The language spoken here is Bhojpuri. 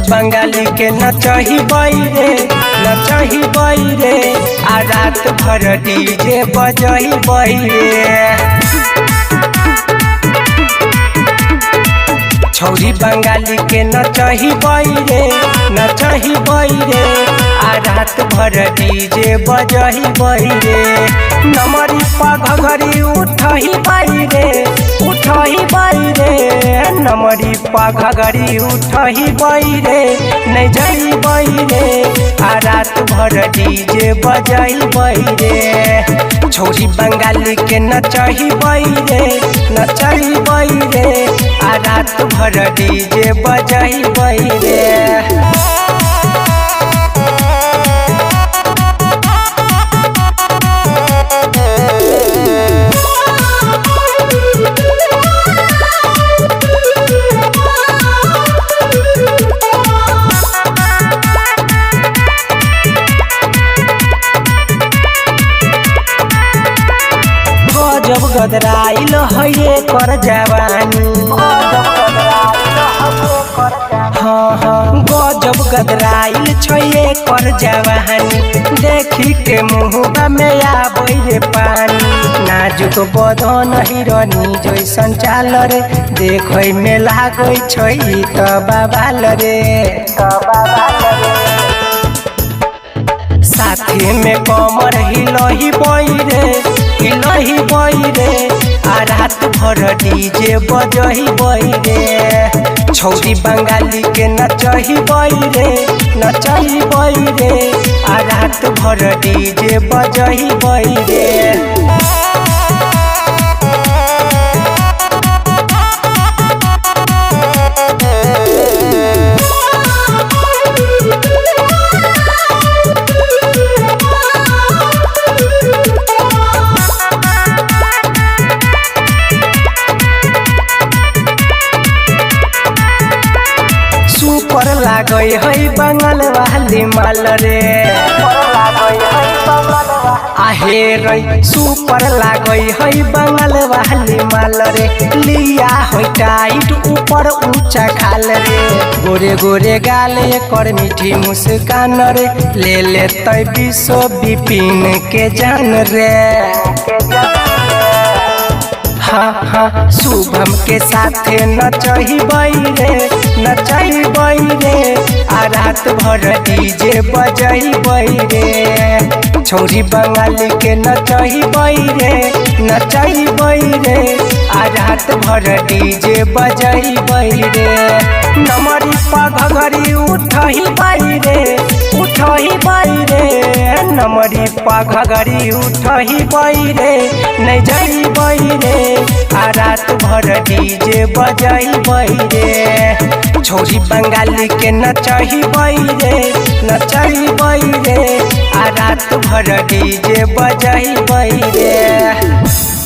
बंगाली के नचही बैरे नचही बैरे आ रात भर डीजे बजही बैरे। छौरी बंगाली के नचही बैरे नचही बैरे आ रात भर डीजे बजही बैरे। नमरी पघरी उठही बैरे उठही बैरे नमरी पघरी उठही बैरे नहीं जही बैरे आ रात भर डीजे बजही बैरे। छौरी बंगाली के नचही बैरे नचही बैरे आ रात भर डीजे बजही बैरे। जब गदराइल है कर जवानी हाँ गजब गदराइल छे कर जवानी देखी के मुँहबा में आबै रे पानी। नाजुक बदन हिरनी जैसन चाल रे देखै में लागै छै त बाबाल रे साथी में कमर हिलही बैरे हिलही बैरे आ रात भर डीजे बजही बैरे। छौरी बंगाली के नचही बैरे नचही बैरे आ रात भर डीजे बजही बैरे। सुपर लागै है बंगाल वाली माल रे आहे रे सुपर लागै है बंगाल वाली माल रे। लिया है टाइट ऊपर ऊंचा खाल रे गोरे गोरे गाल कर मीठी मुस्कान रे ले लेते विश्व विपिन के जान रे। हाँ हाँ शुभम के साथे नचही बैरे नचही बैरे आ रात भर डीजे बजही बैरे। छौरी बंगाली के नचही बैरे नचही बैरे आ रात भर डीजे बजही बैरे। नमरी पघरी उठही बैरे उठही बैरे नमरी पघरी उठही बैरे नहीं जही बैरे आ रात भर डीजे बजही बैरे। छौरी बंगाली के नचही बैरे नचही बैरे आ रात भर डीजे बजही बैरे।